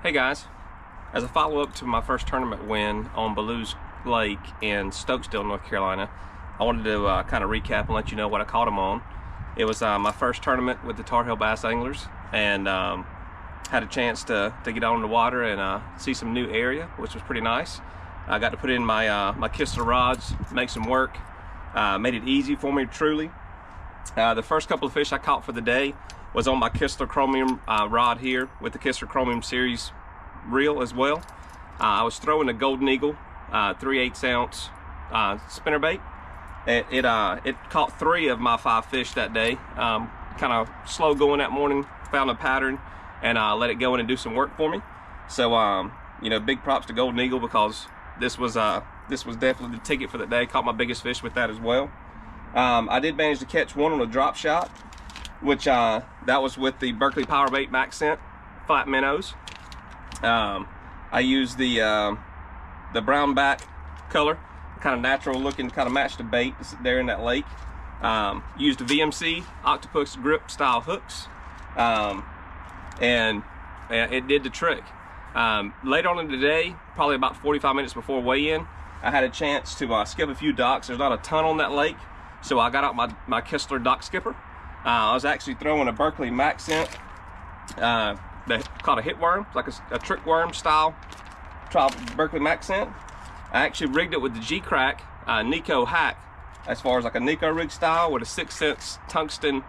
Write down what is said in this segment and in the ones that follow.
Hey guys, as a follow-up to my first tournament win on Belews Lake in Stokesdale, North Carolina, I wanted to kind of recap and let you know what I caught them on. It was my first tournament with the Tar Heel Bass Anglers, and had a chance to get out on the water and see some new area, which was pretty nice. I got to put in my my Kistler rods, make some work, made it easy for me truly. The first couple of fish I caught for the day was on my Kistler Chromium rod here with the Kistler Chromium Series reel as well. I was throwing a Golden Eagle 3/8 ounce spinnerbait. It caught 3 of my 5 fish that day. Kind of slow going that morning, found a pattern and let it go in and do some work for me. So you know, big props to Golden Eagle, because this was definitely the ticket for the day. Caught my biggest fish with that as well. I did manage to catch one on a drop shot, which that was with the Berkley Power Bait Max Scent flat minnows. I used the brown back color, kind of natural looking, kind of matched the bait there in that lake. Used a VMC octopus grip style hooks, and it did the trick. Later on in the day, probably about 45 minutes before weigh-in, I had a chance to skip a few docks. There's not a ton on that lake, so I got out my Kistler dock skipper. I was actually throwing a Berkley Max Scent called a hit worm, like a trick worm style Berkley Max Scent. I actually rigged it with the G-Crack Nico hack, as far as like a Nico rig style, with a 6-cents tungsten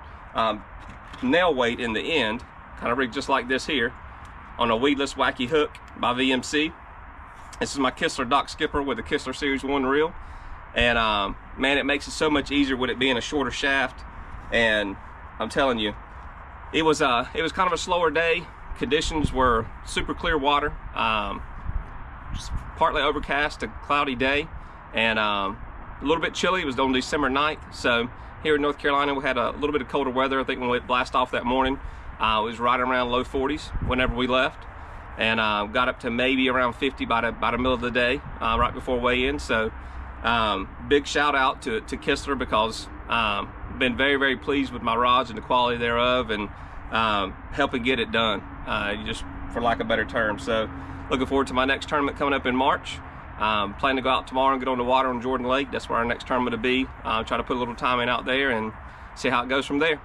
nail weight in the end, kind of rigged just like this here, on a weedless wacky hook by VMC. This is my Kistler dock skipper with the Kistler Series 1 reel, and man, it makes it so much easier with it being a shorter shaft. And I'm telling you, it was kind of a slower day. Conditions were super clear water, just partly overcast, a cloudy day, and a little bit chilly. It was on December 9th, so here in North Carolina we had a little bit of colder weather. I think when we blast off that morning, it was right around low 40s whenever we left, and got up to maybe around 50 by the middle of the day, right before weigh-in. So big shout out to Kistler, because been very pleased with my rods and the quality thereof, and helping get it done, just for lack of better term. So looking forward to my next tournament coming up in March. Plan to go out tomorrow and get on the water on Jordan Lake. That's where our next tournament will be. Try to put a little time in out there and see how it goes from there.